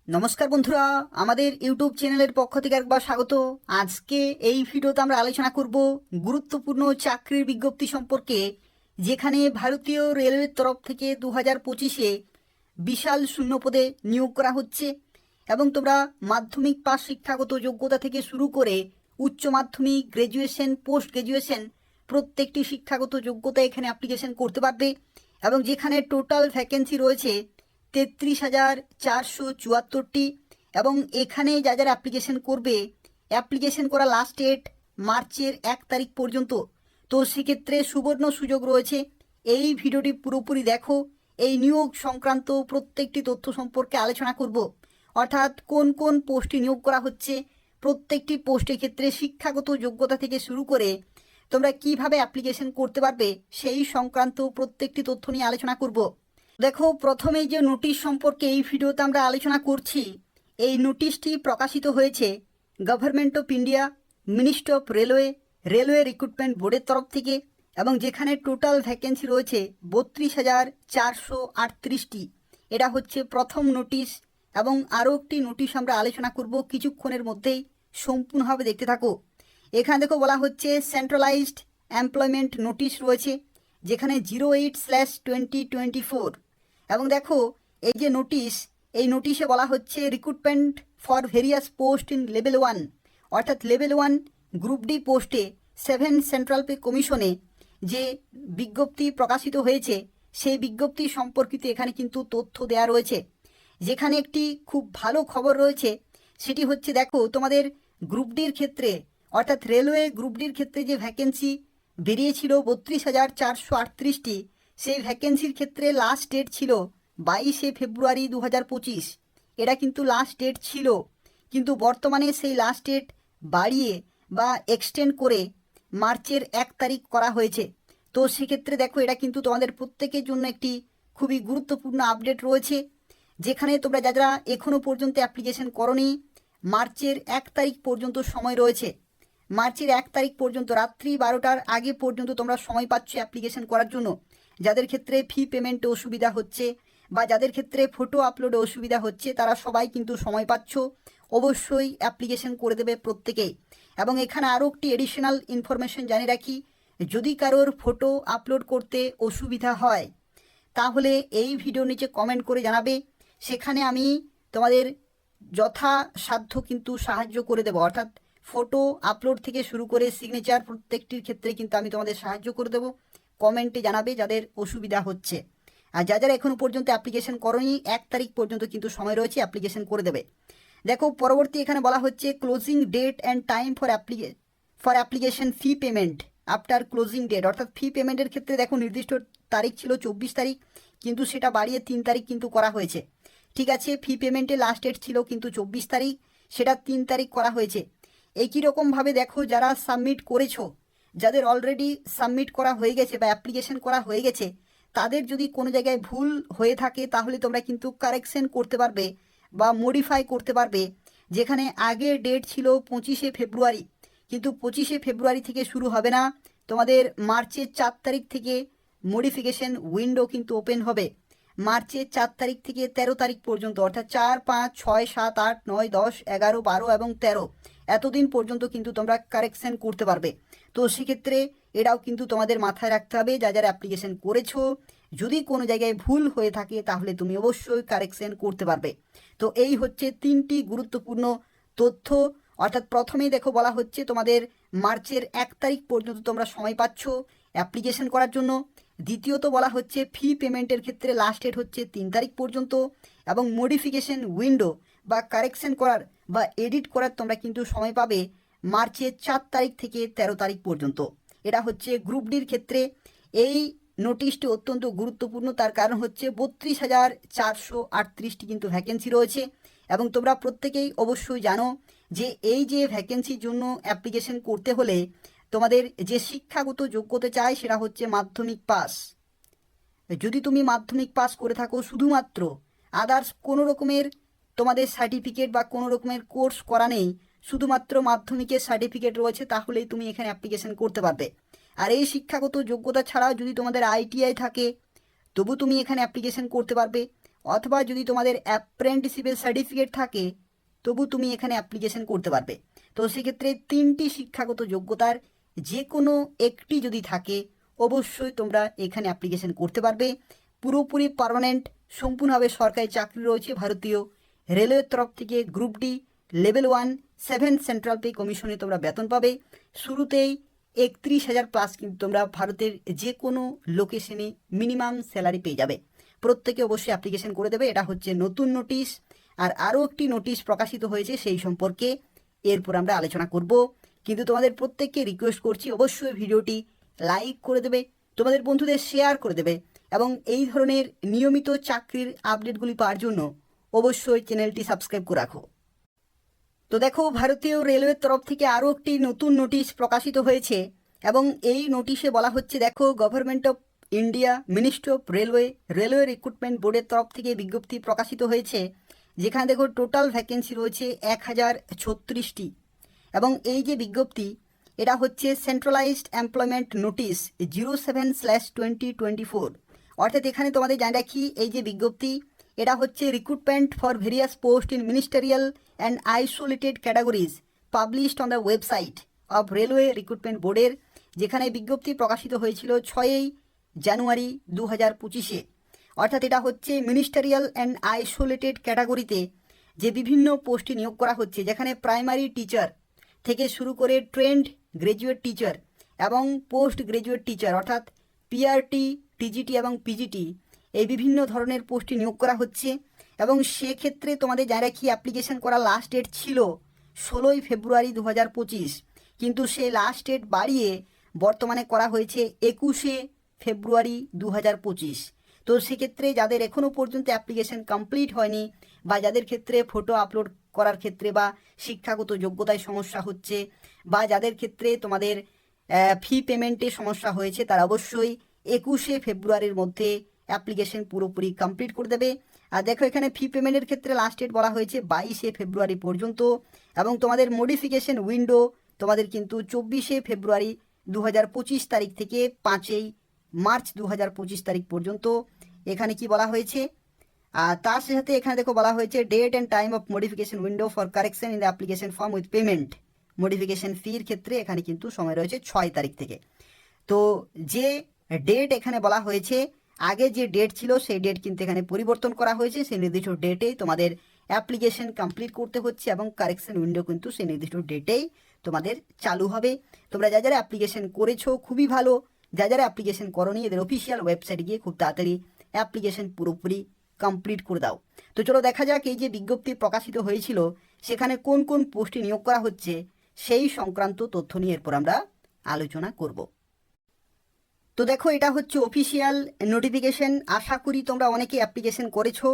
নমস্কার বন্ধুরা, আমাদের ইউটিউব চ্যানেলের পক্ষ থেকে একবার স্বাগত। আজকে এই ভিডিওতে আমরা আলোচনা করব গুরুত্বপূর্ণ চাকরির বিজ্ঞপ্তি সম্পর্কে, যেখানে ভারতীয় রেলওয়ের তরফ থেকে 2025-এ বিশাল শূন্যপদে নিয়োগ করা হচ্ছে এবং তোমরা মাধ্যমিক পাস শিক্ষাগত যোগ্যতা থেকে শুরু করে উচ্চ মাধ্যমিক, গ্র্যাজুয়েশন, পোস্ট গ্র্যাজুয়েশন প্রত্যেকটি শিক্ষাগত যোগ্যতা এখানে অ্যাপ্লিকেশন করতে পারবে এবং যেখানে টোটাল ভ্যাকেন্সি রয়েছে 33,474টি এবং এখানে যারা অ্যাপ্লিকেশন করবে, অ্যাপ্লিকেশন করা লাস্ট ডেট মার্চের 1 তারিখ পর্যন্ত। তো সেক্ষেত্রে সুবর্ণ সুযোগ রয়েছে। এই ভিডিওটি পুরোপুরি দেখো। এই নিয়োগ সংক্রান্ত প্রত্যেকটি তথ্য সম্পর্কে আলোচনা করব, অর্থাৎ কোন কোন পোস্টে নিয়োগ করা হচ্ছে, প্রত্যেকটি পোস্টের ক্ষেত্রে শিক্ষাগত যোগ্যতা থেকে শুরু করে তোমরা কিভাবে অ্যাপ্লিকেশন করতে পারবে সেই সংক্রান্ত প্রত্যেকটি তথ্য নিয়ে আলোচনা করব। দেখো, প্রথমেই যে নোটিশ সম্পর্কে এই ভিডিওতে আমরা আলোচনা করছি, এই নোটিশটি প্রকাশিত হয়েছে government of India, ministry of railway recruitment বোর্ডের তরফ থেকে এবং যেখানে টোটাল ভ্যাকেন্সি রয়েছে 32,438টি। এটা হচ্ছে প্রথম নোটিশ এবং আরও একটি নোটিশ আমরা আলোচনা করব কিছুক্ষণের মধ্যেই, সম্পূর্ণভাবে দেখতে থাকো। এখানে দেখো বলা হচ্ছে সেন্ট্রালাইজড এমপ্লয়মেন্ট নোটিশ রয়েছে, যেখানে 08/2024 এবং দেখো এই যে নোটিশ, এই নোটিশে বলা হচ্ছে recruitment for various post in level 1, অর্থাৎ লেভেল 1 গ্রুপ ডি পোস্টে 7 সেন্ট্রাল পে কমিশনে যে বিজ্ঞপ্তি প্রকাশিত হয়েছে সেই বিজ্ঞপ্তি সম্পর্কিত এখানে কিন্তু তথ্য দেওয়া রয়েছে। যেখানে একটি খুব ভালো খবর রয়েছে, সেটি হচ্ছে দেখো তোমাদের গ্রুপ ডির ক্ষেত্রে, অর্থাৎ রেলওয়ে গ্রুপ ডির ক্ষেত্রে যে ভ্যাকেন্সি বেরিয়েছিল 32,438টি, সেই ভ্যাকেন্সির ক্ষেত্রে লাস্ট ডেট ছিল 22শে ফেব্রুয়ারি 2025। এটা কিন্তু লাস্ট ডেট ছিল, কিন্তু বর্তমানে সেই লাস্ট ডেট বাড়িয়ে বা এক্সটেন্ড করে মার্চের 1 তারিখ করা হয়েছে। তো সেক্ষেত্রে দেখো এটা কিন্তু তোমাদের প্রত্যেকের জন্য একটি খুবই গুরুত্বপূর্ণ আপডেট রয়েছে, যেখানে তোমরা যারা এখনও পর্যন্ত অ্যাপ্লিকেশন করোনি, মার্চের 1 তারিখ পর্যন্ত সময় রয়েছে। মার্চের 1 তারিখ পর্যন্ত রাত্রি 12টার আগে পর্যন্ত তোমরা সময় পাচ্ছ অ্যাপ্লিকেশন করার জন্য। যাদের ক্ষেত্রে ফি পেমেন্টে অসুবিধা হচ্ছে বা যাদের ক্ষেত্রে ফটো আপলোডে অসুবিধা হচ্ছে, তারা সবাই কিন্তু সময় পাচ্ছ। অবশ্যই অ্যাপ্লিকেশন করে দেবে প্রত্যেকেই। এবং এখানে আরও একটি এডিশনাল ইনফরমেশন জানিয়ে রাখি, যদি কারোর ফটো আপলোড করতে অসুবিধা হয় তাহলে এই ভিডিও নিচে কমেন্ট করে জানাবে, সেখানে আমি তোমাদের যথাসাধ্য কিন্তু সাহায্য করে দেবো। অর্থাৎ ফটো আপলোড থেকে শুরু করে সিগনেচার প্রত্যেকটির ক্ষেত্রে কিন্তু আমি তোমাদের সাহায্য করে দেবো। কমেন্টে জানাবে যাদের অসুবিধা হচ্ছে। আর যারা এখনও পর্যন্ত অ্যাপ্লিকেশন করোনি, 1 তারিখ পর্যন্ত কিন্তু সময় রয়েছে, অ্যাপ্লিকেশন করে দেবে। দেখো পরবর্তী এখানে বলা হচ্ছে closing date and time for application fee payment after closing date, অর্থাৎ ফি পেমেন্টের ক্ষেত্রে দেখো নির্দিষ্ট তারিখ ছিল 24 তারিখ, কিন্তু সেটা বাড়িয়ে 3 তারিখ কিন্তু করা হয়েছে। ঠিক আছে, ফি পেমেন্টের লাস্ট ডেট ছিল কিন্তু 24 তারিখ, সেটা 3 তারিখ করা হয়েছে। একই রকমভাবে দেখো যারা সাবমিট করেছো, যাদের অলরেডি সাবমিট করা হয়ে গেছে বা অ্যাপ্লিকেশন করা হয়ে গেছে, তাদের যদি কোনো জায়গায় ভুল হয়ে থাকে তাহলে তোমরা কিন্তু কারেকশন করতে পারবে বা মডিফাই করতে পারবে। যেখানে আগের ডেট ছিল 25শে ফেব্রুয়ারি, কিন্তু 25শে ফেব্রুয়ারি থেকে শুরু হবে না, তোমাদের মার্চের 4 তারিখ থেকে মডিফিকেশন উইন্ডো কিন্তু ওপেন হবে। মার্চের 4 তারিখ থেকে 13 তারিখ পর্যন্ত, অর্থাৎ 4, 5, 6, 7, 8, 9, 10, 11, 12 এবং 13 এতদিন পর্যন্ত কিন্তু তোমরা কারেকশন করতে পারবে। তো সেক্ষেত্রে এটাও কিন্তু তোমাদের মাথায় রাখতে হবে, যারা অ্যাপ্লিকেশন করেছো, যদি কোনো জায়গায় ভুল হয়ে থাকে তাহলে তুমি অবশ্যই কারেকশন করতে পারবে। তো এই হচ্ছে 3টি গুরুত্বপূর্ণ তথ্য। অর্থাৎ প্রথমেই দেখো বলা হচ্ছে তোমাদের মার্চের 1 তারিখ পর্যন্ত তোমরা সময় পাচ্ছ অ্যাপ্লিকেশন করার জন্য। দ্বিতীয়ত বলা হচ্ছে ফি পেমেন্টের ক্ষেত্রে লাস্ট ডেট হচ্ছে 3 তারিখ পর্যন্ত এবং মডিফিকেশন উইন্ডো বা কারেকশন করার বা এডিট করার তোমরা কিন্তু সময় পাবে মার্চের 4 তারিখ থেকে 13 তারিখ পর্যন্ত। এটা হচ্ছে গ্রুপ ডির ক্ষেত্রে। এই নোটিশটি অত্যন্ত গুরুত্বপূর্ণ, তার কারণ হচ্ছে 32,438টি কিন্তু ভ্যাকেন্সি রয়েছে এবং তোমরা প্রত্যেকেই অবশ্যই জানো যে এই যে ভ্যাকেন্সির জন্য অ্যাপ্লিকেশন করতে হলে তোমাদের যে শিক্ষাগত যোগ্যতা চাই সেটা হচ্ছে মাধ্যমিক পাস। যদি তুমি মাধ্যমিক পাস করে থাকো, শুধুমাত্র আদার্স কোনো রকমের তোমাদের সার্টিফিকেট বা কোনো রকমের কোর্স করা নেই, শুধুমাত্র মাধ্যমিকের সার্টিফিকেট রয়েছে, তাহলেই তুমি এখানে অ্যাপ্লিকেশন করতে পারবে। আর এই শিক্ষাগত যোগ্যতা ছাড়াও যদি তোমাদের আইটিআই থাকে তবু তুমি এখানে অ্যাপ্লিকেশন করতে পারবে। অথবা যদি তোমাদের অ্যাপ্রেন্টিসশিপের সার্টিফিকেট থাকে তবু তুমি এখানে অ্যাপ্লিকেশন করতে পারবে। তো সেক্ষেত্রে 3টি শিক্ষাগত যোগ্যতার যে কোনো একটি যদি থাকে অবশ্যই তোমরা এখানে অ্যাপ্লিকেশন করতে পারবে। পুরোপুরি পার্মানেন্ট সম্পূর্ণভাবে সরকারি চাকরি রয়েছে ভারতীয় রেলওয়ের তরফ থেকে। Group D level 1 7 central pay কমিশনে তোমরা বেতন পাবে। শুরুতেই 31,000 প্লাস কিন্তু তোমরা ভারতের যে কোনো লোকেশনে মিনিমাম স্যালারি পেয়ে যাবে। প্রত্যেকে অবশ্যই অ্যাপ্লিকেশন করে দেবে। এটা হচ্ছে নতুন নোটিশ। আর আরও একটি নোটিশ প্রকাশিত হয়েছে, সেই সম্পর্কে এরপর আমরা আলোচনা করব। কিন্তু তোমাদের প্রত্যেককে রিকোয়েস্ট করছি অবশ্যই ভিডিওটি লাইক করে দেবে, তোমাদের বন্ধুদের শেয়ার করে দেবে এবং এই ধরনের নিয়মিত চাকরির আপডেটগুলি পাওয়ার জন্য অবশ্যই চ্যানেলটি সাবস্ক্রাইব করে রাখো। তো দেখো, ভারতীয় রেলওয়ের তরফ থেকে আরও একটি নতুন নোটিশ প্রকাশিত হয়েছে এবং এই নোটিশে বলা হচ্ছে, দেখো, government of India ministry of railway recruitment বোর্ডের তরফ থেকে বিজ্ঞপ্তি প্রকাশিত হয়েছে, যেখানে দেখো টোটাল ভ্যাকেন্সি রয়েছে 1036টি। এবং এই যে বিজ্ঞপ্তি, এটা হচ্ছে সেন্ট্রালাইজড এমপ্লয়মেন্ট নোটিশ 07/2024। অর্থাৎ এখানে তোমাদের জানা রাখি, এই যে বিজ্ঞপ্তি এটা হচ্ছে recruitment for various post in ministerial and isolated categories published on the website of railway recruitment বোর্ডের, যেখানে বিজ্ঞপ্তি প্রকাশিত হয়েছিল 6 জানুয়ারি 2025-এ। অর্থাৎ এটা হচ্ছে মিনিস্টারিয়াল অ্যান্ড আইসোলেটেড ক্যাটাগরিতে যে বিভিন্ন পোস্টে নিয়োগ করা হচ্ছে, যেখানে প্রাইমারি টিচার থেকে শুরু করে ট্রেন্ড গ্র্যাজুয়েট টিচার এবং পোস্ট গ্র্যাজুয়েট টিচার অর্থাৎ পিআরটি, টিজিটি এবং পিজিটি, এই বিভিন্ন ধরনের পোস্টে নিয়োগ করা হচ্ছে। এবং সেক্ষেত্রে তোমাদের জানা রাখি, অ্যাপ্লিকেশন করার লাস্ট ডেট ছিল 16 ফেব্রুয়ারি 2025, কিন্তু সেই লাস্ট ডেট বাড়িয়ে বর্তমানে করা হয়েছে 21 ফেব্রুয়ারি 2025। তো সেক্ষেত্রে যাদের এখনও পর্যন্ত অ্যাপ্লিকেশন কমপ্লিট হয়নি বা যাদের ক্ষেত্রে ফটো আপলোড করার ক্ষেত্রে বা শিক্ষাগত যোগ্যতায় সমস্যা হচ্ছে বা যাদের ক্ষেত্রে তোমাদের ফি পেমেন্টে সমস্যা হয়েছে, তারা অবশ্যই 21 ফেব্রুয়ারির মধ্যে অ্যাপ্লিকেশন পুরোপুরি কমপ্লিট করে দেবে। আর দেখো, এখানে ফি পেমেন্টের ক্ষেত্রে লাস্ট ডেট বলা হয়েছে 22 ফেব্রুয়ারি পর্যন্ত এবং তোমাদের মডিফিকেশন উইন্ডো তোমাদের কিন্তু 24 ফেব্রুয়ারি 2025 তারিখ থেকে 5 মার্চ 2025 তারিখ পর্যন্ত এখানে কি বলা হয়েছে। আর তার সাথে এখানে দেখো বলা হয়েছে date and time of modification window for correction in the application form with payment. Modification ফির ক্ষেত্রে এখানে কিন্তু সময় রয়েছে 6 তারিখ থেকে। তো যে ডেট এখানে বলা হয়েছে, আগে যে ডেট ছিল সেই ডেট কিন্তু এখানে পরিবর্তন করা হয়েছে। সেই নির্দিষ্ট ডেটেই তোমাদের অ্যাপ্লিকেশন কমপ্লিট করতে হচ্ছে এবং কারেকশন উইন্ডো কিন্তু সেই নির্দিষ্ট ডেটেই তোমাদের চালু হবে। তোমরা যারা অ্যাপ্লিকেশন করেছো খুবই ভালো, যারা অ্যাপ্লিকেশন করোনি এদের অফিসিয়াল ওয়েবসাইটে গিয়ে খুব তাড়াতাড়ি অ্যাপ্লিকেশন পুরোপুরি কমপ্লিট করে দাও। তো চলো দেখা যাক, এই যে বিজ্ঞপ্তি প্রকাশিত হয়েছিল সেখানে কোন কোন পোস্টে নিয়োগ করা হচ্ছে সেই সংক্রান্ত তথ্য নিয়ে এরপর আমরা আলোচনা করব। তো দেখো, এটা হচ্ছে অফিসিয়াল নোটিফিকেশন। আশা করি তোমরা অনেকে অ্যাপ্লিকেশন করেছো।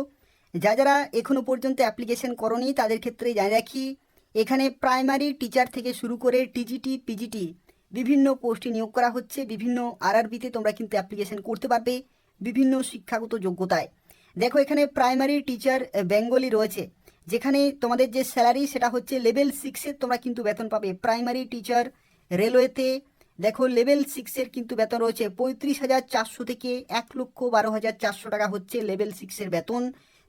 যারা এখনও পর্যন্ত অ্যাপ্লিকেশন করোনি তাদের ক্ষেত্রে জানিয়ে রাখি, এখানে প্রাইমারি টিচার থেকে শুরু করে টিজিটি, পিজিটি বিভিন্ন পোস্টে নিয়োগ করা হচ্ছে। বিভিন্ন আরআরবিতে তোমরা কিন্তু অ্যাপ্লিকেশন করতে পারবে বিভিন্ন শিক্ষাগত যোগ্যতায়। দেখো, এখানে প্রাইমারি টিচার বেঙ্গলি রয়েছে, যেখানে তোমাদের যে স্যালারি সেটা হচ্ছে লেভেল 6-এর তোমরা কিন্তু বেতন পাবে। প্রাইমারি টিচার রেলওয়েতে দেখো লেভেল 6-এর কিন্তু বেতন রয়েছে 35,400 থেকে 1,12,400 টাকা হচ্ছে লেভেল 6-এর বেতন।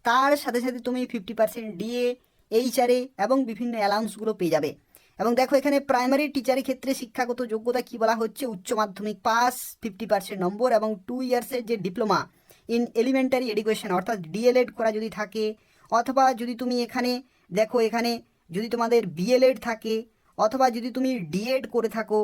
তার সাথে সাথে তুমি 50% ডিএ, এইচআরএ এবং বিভিন্ন অ্যালাউন্সগুলো পেয়ে যাবে। এবং দেখো, এখানে প্রাইমারি টিচারের ক্ষেত্রে শিক্ষাগত যোগ্যতা কি বলা হচ্ছে, উচ্চ মাধ্যমিক পাস 50% নম্বর এবং 2 ইয়ার্সের যে ডিপ্লোমা ইন এলিমেন্টারি এডুকেশন অর্থাৎ ডিএলএড করা যদি থাকে, অথবা যদি তুমি এখানে দেখো, এখানে যদি তোমাদের বিএলএড থাকে অথবা যদি তুমি ডিএড করে থাকো,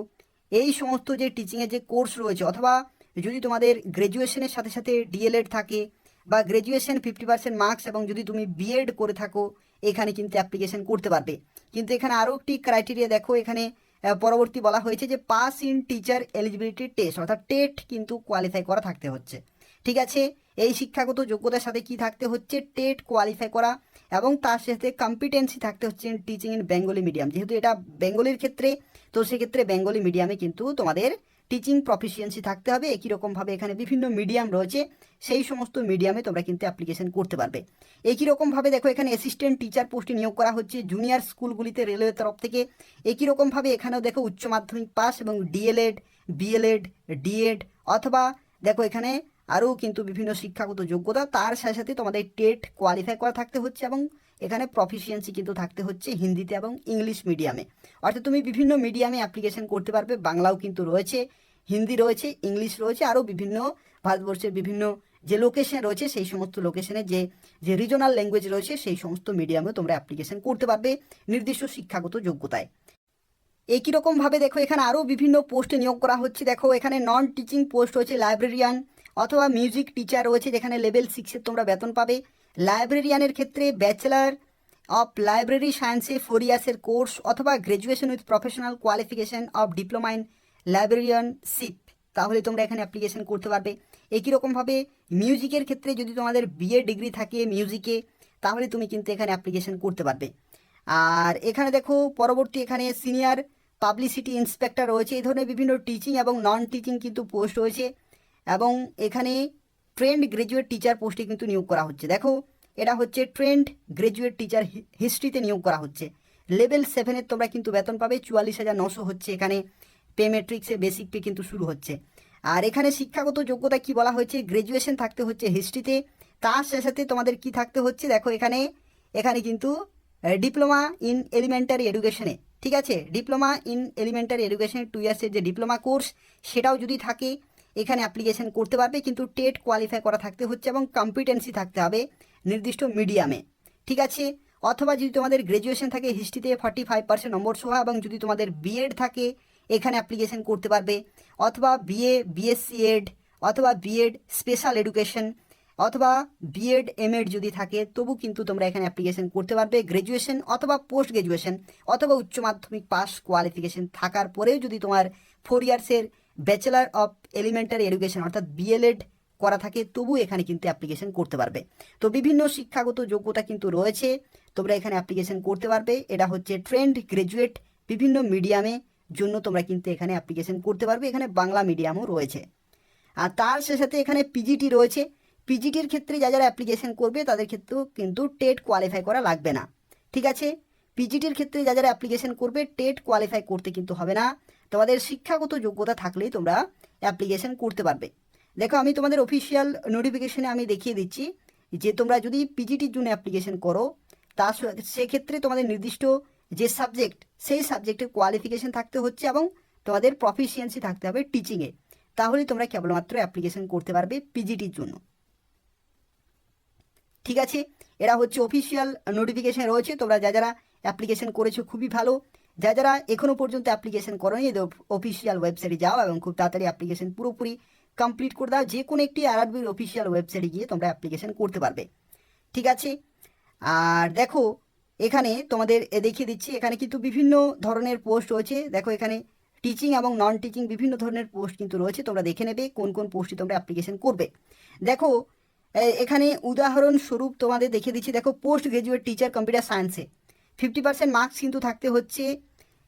এই সমস্ত যে টিচিংয়ের যে কোর্স রয়েছে, অথবা যদি তোমাদের গ্র্যাজুয়েশনের সাথে সাথে ডিএলএড থাকে বা গ্র্যাজুয়েশন 50% মার্কস এবং যদি তুমি বিএড করে থাকো, এখানে কিন্তু অ্যাপ্লিকেশন করতে পারবে। কিন্তু এখানে আরও একটি ক্রাইটেরিয়া দেখো, এখানে পরবর্তী বলা হয়েছে যে pass in teacher eligibility test অর্থাৎ টেট কিন্তু কোয়ালিফাই করা থাকতে হচ্ছে। ঠিক আছে, এই শিক্ষাগত যোগ্যতার সাথে কি থাকতে হচ্ছে, টেট কোয়ালিফাই করা এবং তার সাথে কম্পিটেন্সি থাকতে হচ্ছে টিচিং ইন বেঙ্গলি মিডিয়াম। যেহেতু এটা বেঙ্গলির ক্ষেত্রে, তো সেক্ষেত্রে বেঙ্গলি মিডিয়ামে কিন্তু তোমাদের টিচিং প্রফিসিয়েন্সি থাকতে হবে। একই রকমভাবে এখানে বিভিন্ন মিডিয়াম রয়েছে, সেই সমস্ত মিডিয়ামে তোমরা কিন্তু অ্যাপ্লিকেশন করতে পারবে। একই রকমভাবে দেখো, এখানে অ্যাসিস্ট্যান্ট টিচার পোস্টে নিয়োগ করা হচ্ছে জুনিয়র স্কুলগুলিতে রেলওয়ের তরফ থেকে। একই রকমভাবে এখানেও দেখো উচ্চ মাধ্যমিক পাস এবং ডিএলএড, বিএলএড, ডিএড অথবা দেখো এখানে আরও কিন্তু বিভিন্ন শিক্ষাগত যোগ্যতা, তার সাথে সাথে তোমাদের টেট কোয়ালিফাই করা থাকতে হচ্ছে এবং এখানে প্রফিসিয়েন্সি কিন্তু থাকতে হচ্ছে হিন্দিতে এবং ইংলিশ মিডিয়ামে। অর্থাৎ তুমি বিভিন্ন মিডিয়ামে অ্যাপ্লিকেশন করতে পারবে, বাংলাও কিন্তু রয়েছে, হিন্দি রয়েছে, ইংলিশ রয়েছে, আরও বিভিন্ন ভারতবর্ষের বিভিন্ন যে লোকেশন রয়েছে সেই সমস্ত লোকেশনে যে যে রিজনাল ল্যাঙ্গুয়েজ রয়েছে সেই সমস্ত মিডিয়ামেও তোমরা অ্যাপ্লিকেশন করতে পারবে নির্দিষ্ট শিক্ষাগত যোগ্যতায়। একই রকমভাবে দেখো এখানে আরও বিভিন্ন পোস্টে নিয়োগ করা হচ্ছে। দেখো এখানে নন টিচিং পোস্ট রয়েছে, লাইব্রেরিয়ান অথবা মিউজিক টিচার রয়েছে, যেখানে লেভেল 6-এর তোমরা বেতন পাবে। লাইব্রেরিয়ানের ক্ষেত্রে ব্যাচেলার অফ লাইব্রেরি সায়েন্সে 4 ইয়ার্সের কোর্স অথবা graduation with professional qualification of diploma in librarianship, তাহলে তোমরা এখানে অ্যাপ্লিকেশন করতে পারবে। একই রকমভাবে মিউজিকের ক্ষেত্রে যদি তোমাদের বিএ ডিগ্রি থাকে মিউজিকে, তাহলে তুমি কিন্তু এখানে অ্যাপ্লিকেশন করতে পারবে। আর এখানে দেখো পরবর্তী এখানে সিনিয়র পাবলিসিটি ইন্সপেক্টর রয়েছে, এই ধরনের বিভিন্ন টিচিং এবং নন টিচিং কিন্তু পোস্ট রয়েছে। এবং এখানে ট্রেন্ড গ্র্যাজুয়েট টিচার পোস্টে কিন্তু নিয়োগ করা হচ্ছে। দেখো এটা হচ্ছে ট্রেন্ড গ্র্যাজুয়েট টিচার হিস্ট্রিতে নিয়োগ করা হচ্ছে। লেভেল 7-এর তোমরা কিন্তু বেতন পাবে, 44,900 হচ্ছে এখানে পে ম্যাট্রিক্সে, বেসিক পে কিন্তু শুরু হচ্ছে। আর এখানে শিক্ষাগত যোগ্যতা কি বলা হয়েছে, গ্র্যাজুয়েশন থাকতে হচ্ছে হিস্ট্রিতে, তার সাথে সাথে তোমাদের কি থাকতে হচ্ছে, দেখো এখানে কিন্তু ডিপ্লোমা ইন এলিমেন্টারি এডুকেশনে, ঠিক আছে, ডিপ্লোমা ইন এলিমেন্টারি এডুকেশনে 2 ইয়ার্সের যে ডিপ্লোমা কোর্স সেটাও যদি থাকে এখানে অ্যাপ্লিকেশন করতে পারবে, কিন্তু টেট কোয়ালিফাই করা থাকতে হচ্ছে এবং কম্পিটেন্সি থাকতে হবে নির্দিষ্ট মিডিয়ামে, ঠিক আছে। অথবা যদি তোমাদের গ্র্যাজুয়েশন থাকে হিস্ট্রিতে 45% নম্বর সহ, এবং যদি তোমাদের বিএড থাকে এখানে অ্যাপ্লিকেশন করতে পারবে, অথবা বিএ বিএসসি এড অথবা বিএড স্পেশাল এডুকেশন অথবা বিএড এমএড যদি থাকে তবু কিন্তু তোমরা এখানে অ্যাপ্লিকেশন করতে পারবে। গ্র্যাজুয়েশন অথবা পোস্ট গ্র্যাজুয়েশন অথবা উচ্চ মাধ্যমিক পাস কোয়ালিফিকেশন থাকার পরেও যদি তোমার 4 ইয়ার্সের ব্যাচেলার অফ এলিমেন্টারি এডুকেশন অর্থাৎ বিএলএড করা থাকে তবু এখানে কিন্তু অ্যাপ্লিকেশন করতে পারবে। তো বিভিন্ন শিক্ষাগত যোগ্যতা কিন্তু রয়েছে, তোমরা এখানে অ্যাপ্লিকেশন করতে পারবে। এটা হচ্ছে ট্রেন্ড গ্র্যাজুয়েট বিভিন্ন মিডিয়ামে জন্য তোমরা কিন্তু এখানে অ্যাপ্লিকেশন করতে পারবে, এখানে বাংলা মিডিয়ামও রয়েছে। আর তার সাথে এখানে পিজিটি রয়েছে, পিজিটির ক্ষেত্রে যারা অ্যাপ্লিকেশন করবে তাদের ক্ষেত্রেও কিন্তু টেট কোয়ালিফাই করা লাগবে না, ঠিক আছে। পিজিটির ক্ষেত্রে যারা অ্যাপ্লিকেশন করবে টেট কোয়ালিফাই করতে কিন্তু হবে না, তোমাদের শিক্ষাগত যোগ্যতা থাকলেই তোমরা অ্যাপ্লিকেশন করতে পারবে। দেখো আমি তোমাদের অফিসিয়াল নোটিফিকেশনে আমি দেখিয়ে দিচ্ছি যে তোমরা যদি পিজিটির জন্য অ্যাপ্লিকেশন করো তা সেক্ষেত্রে তোমাদের নির্দিষ্ট যে সাবজেক্ট সেই সাবজেক্টের কোয়ালিফিকেশন থাকতে হচ্ছে এবং তোমাদের প্রফিসিয়েন্সি থাকতে হবে টিচিংয়ে, তাহলে তোমরা কেবলমাত্র অ্যাপ্লিকেশন করতে পারবে পিজিটির জন্য, ঠিক আছে। এরা হচ্ছে অফিসিয়াল নোটিফিকেশন রয়েছে, তোমরা যারা অ্যাপ্লিকেশন করেছো খুবই ভালো, যারা এখনও পর্যন্ত অ্যাপ্লিকেশন করোনি অফিসিয়াল ওয়েবসাইটে যাও এবং খুব তাড়াতাড়ি অ্যাপ্লিকেশন পুরোপুরি কমপ্লিট করে দাও, যে কোনো একটি আরআরবির অফিসিয়াল ওয়েবসাইটে গিয়ে তোমরা অ্যাপ্লিকেশন করতে পারবে, ঠিক আছে। আর দেখো এখানে তোমাদের দেখিয়ে দিচ্ছি, এখানে কিন্তু বিভিন্ন ধরনের পোস্ট রয়েছে। দেখো এখানে টিচিং এবং নন টিচিং বিভিন্ন ধরনের পোস্ট কিন্তু রয়েছে, তোমরা দেখে নেবে কোন কোন পোস্টে তোমরা অ্যাপ্লিকেশন করবে। দেখো এখানে উদাহরণস্বরূপ তোমাদের দেখিয়ে দিচ্ছি, দেখো পোস্ট গ্র্যাজুয়েট টিচার কম্পিউটার সায়েন্সে 50% মার্কস কিন্তু থাকতে হচ্ছে,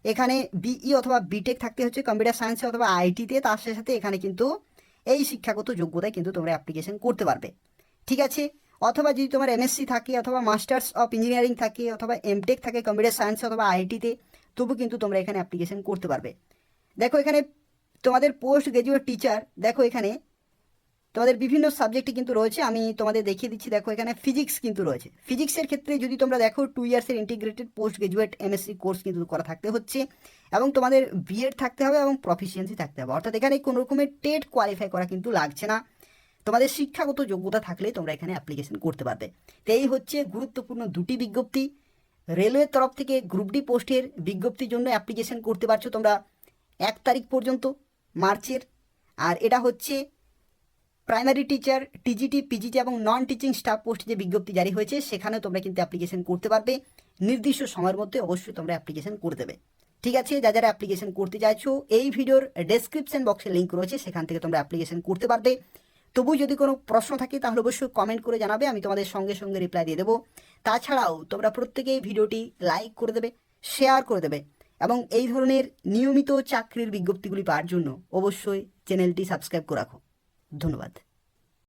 এখানে বিই অথবা বিটেক থাকতে হচ্ছে কম্পিউটার সায়েন্সে অথবা আইটিতে, তার সাথে এখানে কিন্তু এই শিক্ষাগত যোগ্যতায় কিন্তু তোমরা অ্যাপ্লিকেশন করতে পারবে, ঠিক আছে। অথবা যদি তোমার এমএসসি থাকে অথবা মাস্টার্স অফ ইঞ্জিনিয়ারিং থাকে অথবা এমটেক থাকে কম্পিউটার সায়েন্স অথবা আইটিতে, তবু কিন্তু তোমরা এখানে অ্যাপ্লিকেশন করতে পারবে। দেখো এখানে তোমাদের পোস্ট গ্র্যাজুয়েট টিচার, দেখো এখানে তোমাদের বিভিন্ন সাবজেক্টে কিন্তু রয়েছে, আমি তোমাদের দেখিয়ে দিচ্ছি। দেখো এখানে ফিজিক্স কিন্তু রয়েছে, ফিজিক্সের ক্ষেত্রে যদি তোমরা দেখো 2 ইয়ার্সের integrated post graduate MSc course কিন্তু করা থাকতে হচ্ছে এবং তোমাদের বিএড থাকতে হবে এবং প্রফিসিয়েন্সি থাকতে হবে, অর্থাৎ এখানে কোনো রকমের টেট কোয়ালিফাই করা কিন্তু লাগছে না, তোমাদের শিক্ষাগত যোগ্যতা থাকলে তোমরা এখানে অ্যাপ্লিকেশন করতে পারবে। তো এই হচ্ছে গুরুত্বপূর্ণ দুটি বিজ্ঞপ্তি। রেলওয়ের তরফ থেকে গ্রুপ ডি পোস্টের বিজ্ঞপ্তির জন্য অ্যাপ্লিকেশন করতে পারছো তোমরা 1 তারিখ পর্যন্ত মার্চের। আর এটা হচ্ছে প্রাইমারি টিচার টিজিটি পিজিটি এবং নন টিচিং স্টাফ পোস্ট যে বিজ্ঞপ্তি জারি হয়েছে সেখানে তোমরা কিন্তু অ্যাপ্লিকেশন করতে পারবে, নির্দিষ্ট সময়ের মধ্যে অবশ্যই তোমরা অ্যাপ্লিকেশন করে দেবে, ঠিক আছে। যারা অ্যাপ্লিকেশন করতে চাইছো এই ভিডিওর ডেসক্রিপশন বক্সে লিঙ্ক রয়েছে, সেখান থেকে তোমরা অ্যাপ্লিকেশন করতে পারবে। তবু যদি কোনো প্রশ্ন থাকে তাহলে অবশ্যই কমেন্ট করে জানাবে, আমি তোমাদের সঙ্গে সঙ্গে রিপ্লাই দিয়ে দেবো। তাছাড়াও তোমরা প্রত্যেকেই ভিডিওটি লাইক করে দেবে, শেয়ার করে দেবে এবং এই ধরনের নিয়মিত চাকরির বিজ্ঞপ্তিগুলি পাওয়ার জন্য অবশ্যই চ্যানেলটি সাবস্ক্রাইব করে রাখো। ধন্যবাদ।